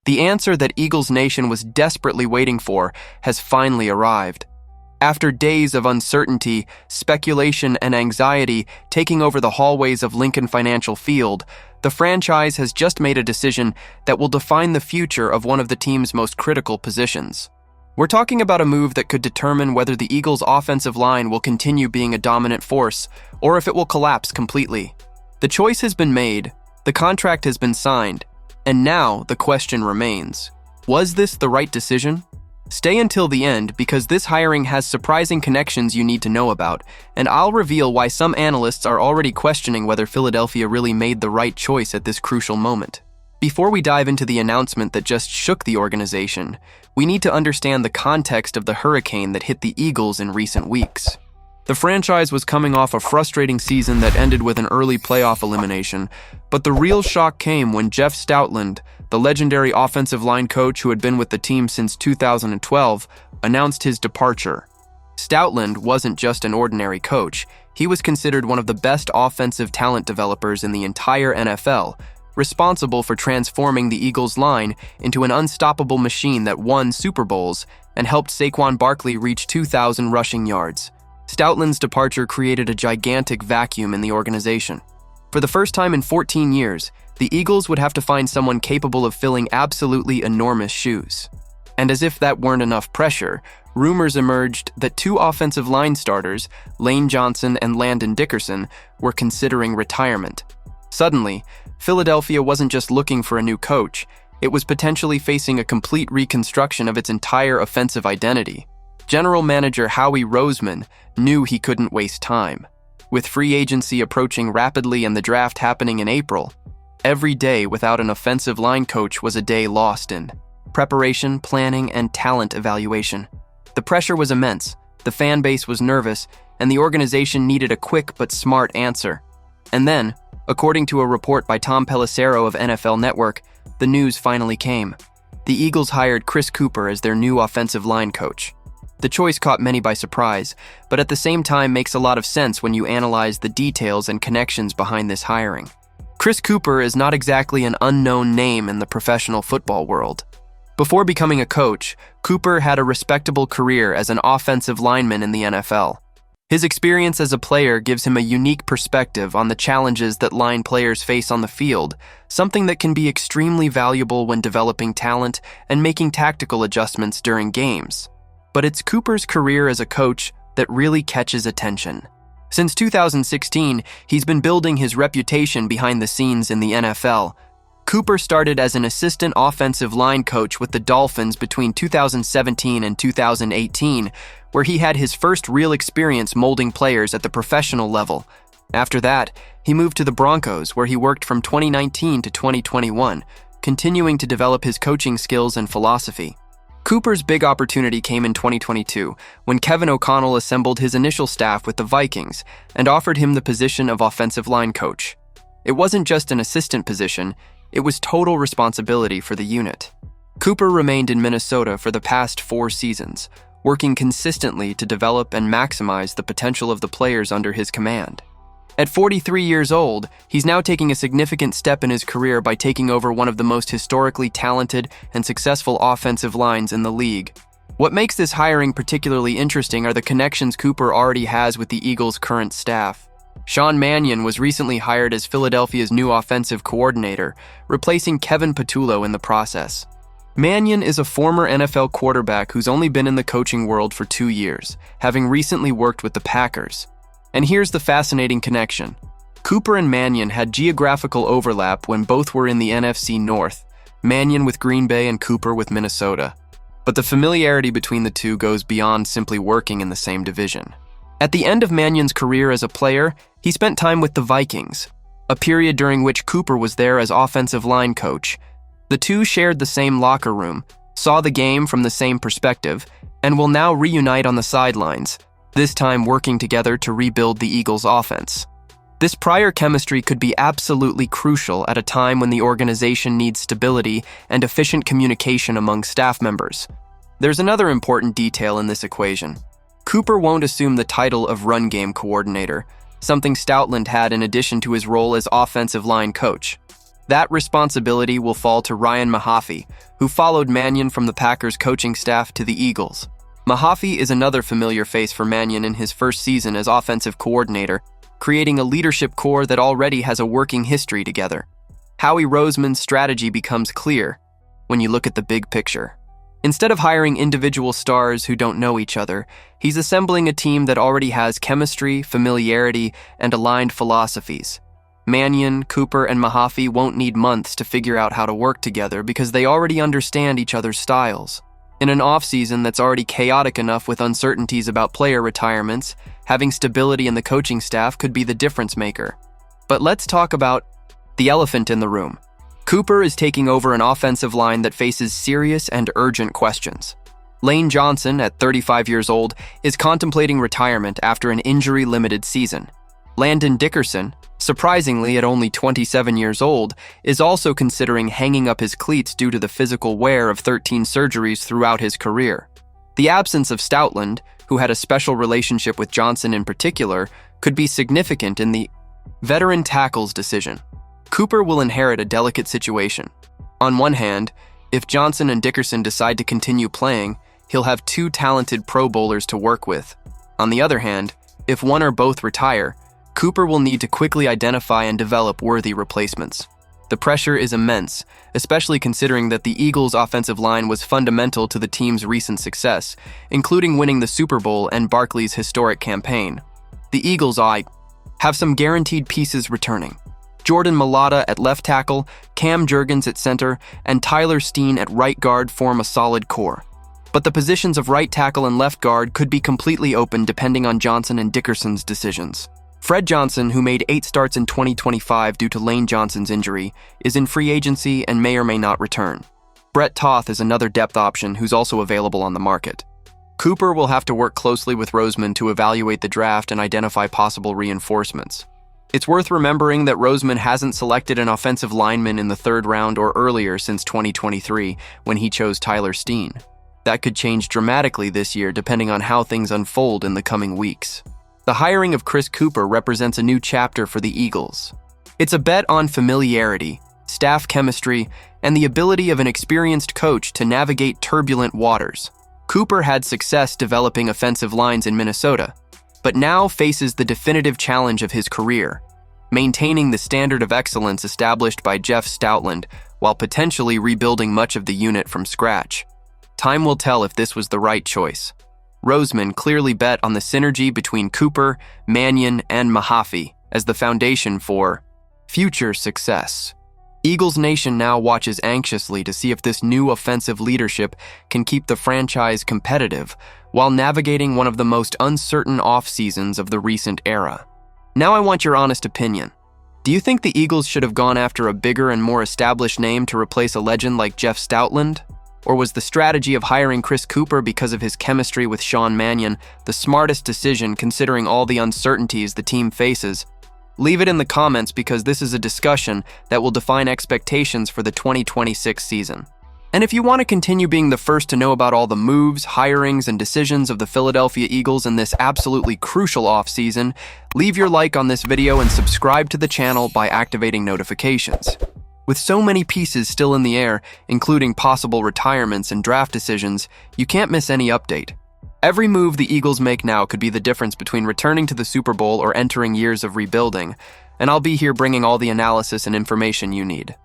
The answer that Eagles Nation was desperately waiting for has finally arrived. After days of uncertainty, speculation, and anxiety taking over the hallways of Lincoln Financial Field, the franchise has just made a decision that will define the future of one of the team's most critical positions. We're talking about a move that could determine whether the Eagles' offensive line will continue being a dominant force or if it will collapse completely. The choice has been made, the contract has been signed, and now the question remains: was this the right decision? Stay until the end because this hiring has surprising connections you need to know about, and I'll reveal why some analysts are already questioning whether Philadelphia really made the right choice at this crucial moment. Before we dive into the announcement that just shook the organization, we need to understand the context of the hurricane that hit the Eagles in recent weeks. The franchise was coming off a frustrating season that ended with an early playoff elimination, but the real shock came when Jeff Stoutland, the legendary offensive line coach who had been with the team since 2012, announced his departure. Stoutland wasn't just an ordinary coach. He was considered one of the best offensive talent developers in the entire NFL, responsible for transforming the Eagles' line into an unstoppable machine that won Super Bowls and helped Saquon Barkley reach 2,000 rushing yards. Stoutland's departure created a gigantic vacuum in the organization. For the first time in 14 years, the Eagles would have to find someone capable of filling absolutely enormous shoes. And as if that weren't enough pressure, rumors emerged that two offensive line starters, Lane Johnson and Landon Dickerson, were considering retirement. Suddenly, Philadelphia wasn't just looking for a new coach, it was potentially facing a complete reconstruction of its entire offensive identity. General Manager Howie Roseman knew he couldn't waste time. With free agency approaching rapidly and the draft happening in April, every day without an offensive line coach was a day lost in preparation, planning, and talent evaluation. The pressure was immense, the fan base was nervous, and the organization needed a quick but smart answer. And then, according to a report by Tom Pelissero of NFL Network, the news finally came. The Eagles hired Chris Cooper as their new offensive line coach. The choice caught many by surprise, but at the same time makes a lot of sense when you analyze the details and connections behind this hiring. Chris Cooper is not exactly an unknown name in the professional football world. Before becoming a coach, Cooper had a respectable career as an offensive lineman in the NFL. His experience as a player gives him a unique perspective on the challenges that line players face on the field, something that can be extremely valuable when developing talent and making tactical adjustments during games. But it's Cooper's career as a coach that really catches attention. Since 2016, he's been building his reputation behind the scenes in the NFL. Cooper started as an assistant offensive line coach with the Dolphins between 2017 and 2018, where he had his first real experience molding players at the professional level. After that, he moved to the Broncos, where he worked from 2019 to 2021, continuing to develop his coaching skills and philosophy. Cooper's big opportunity came in 2022 when Kevin O'Connell assembled his initial staff with the Vikings and offered him the position of offensive line coach. It wasn't just an assistant position, it was total responsibility for the unit. Cooper remained in Minnesota for the past 4 seasons, working consistently to develop and maximize the potential of the players under his command. At 43 years old, he's now taking a significant step in his career by taking over one of the most historically talented and successful offensive lines in the league. What makes this hiring particularly interesting are the connections Cooper already has with the Eagles' current staff. Sean Mannion was recently hired as Philadelphia's new offensive coordinator, replacing Kevin Patullo in the process. Mannion is a former NFL quarterback who's only been in the coaching world for 2 years, having recently worked with the Packers. And here's the fascinating connection. Cooper and Mannion had geographical overlap when both were in the NFC North, Mannion with Green Bay and Cooper with Minnesota. But the familiarity between the two goes beyond simply working in the same division. At the end of Mannion's career as a player, he spent time with the Vikings, a period during which Cooper was there as offensive line coach. The two shared the same locker room, saw the game from the same perspective, and will now reunite on the sidelines, this time working together to rebuild the Eagles' offense. This prior chemistry could be absolutely crucial at a time when the organization needs stability and efficient communication among staff members. There's another important detail in this equation. Cooper won't assume the title of run game coordinator, something Stoutland had in addition to his role as offensive line coach. That responsibility will fall to Ryan Mahaffey, who followed Mannion from the Packers coaching staff to the Eagles. Mahaffey is another familiar face for Mannion in his first season as offensive coordinator, creating a leadership core that already has a working history together. Howie Roseman's strategy becomes clear when you look at the big picture. Instead of hiring individual stars who don't know each other, he's assembling a team that already has chemistry, familiarity, and aligned philosophies. Mannion, Cooper, and Mahaffey won't need months to figure out how to work together because they already understand each other's styles. In an offseason that's already chaotic enough with uncertainties about player retirements, having stability in the coaching staff could be the difference maker. But let's talk about the elephant in the room. Cooper is taking over an offensive line that faces serious and urgent questions. Lane Johnson, at 35 years old, is contemplating retirement after an injury-limited season. Landon Dickerson, surprisingly at only 27 years old, is also considering hanging up his cleats due to the physical wear of 13 surgeries throughout his career. The absence of Stoutland, who had a special relationship with Johnson in particular, could be significant in the veteran tackles decision. Cooper will inherit a delicate situation. On one hand, if Johnson and Dickerson decide to continue playing, he'll have two talented Pro Bowlers to work with. On the other hand, if one or both retire, Cooper will need to quickly identify and develop worthy replacements. The pressure is immense, especially considering that the Eagles' offensive line was fundamental to the team's recent success, including winning the Super Bowl and Barkley's historic campaign. The Eagles have some guaranteed pieces returning. Jordan Mailata at left tackle, Cam Jurgens at center, and Tyler Steen at right guard form a solid core. But the positions of right tackle and left guard could be completely open depending on Johnson and Dickerson's decisions. Fred Johnson, who made 8 starts in 2025 due to Lane Johnson's injury, is in free agency and may or may not return. Brett Toth is another depth option who's also available on the market. Cooper will have to work closely with Roseman to evaluate the draft and identify possible reinforcements. It's worth remembering that Roseman hasn't selected an offensive lineman in the 3rd round or earlier since 2023, when he chose Tyler Steen. That could change dramatically this year depending on how things unfold in the coming weeks. The hiring of Chris Cooper represents a new chapter for the Eagles. It's a bet on familiarity, staff chemistry, and the ability of an experienced coach to navigate turbulent waters. Cooper had success developing offensive lines in Minnesota, but now faces the definitive challenge of his career, maintaining the standard of excellence established by Jeff Stoutland while potentially rebuilding much of the unit from scratch. Time will tell if this was the right choice. Roseman clearly bet on the synergy between Cooper, Mannion, and Mahaffey as the foundation for future success. Eagles Nation now watches anxiously to see if this new offensive leadership can keep the franchise competitive while navigating one of the most uncertain off-seasons of the recent era. Now I want your honest opinion. Do you think the Eagles should have gone after a bigger and more established name to replace a legend like Jeff Stoutland? Or was the strategy of hiring Chris Cooper because of his chemistry with Sean Mannion the smartest decision considering all the uncertainties the team faces? Leave it in the comments because this is a discussion that will define expectations for the 2026 season. And if you want to continue being the first to know about all the moves, hirings, and decisions of the Philadelphia Eagles in this absolutely crucial offseason, leave your like on this video and subscribe to the channel by activating notifications. With so many pieces still in the air, including possible retirements and draft decisions, you can't miss any update. Every move the Eagles make now could be the difference between returning to the Super Bowl or entering years of rebuilding, and I'll be here bringing all the analysis and information you need.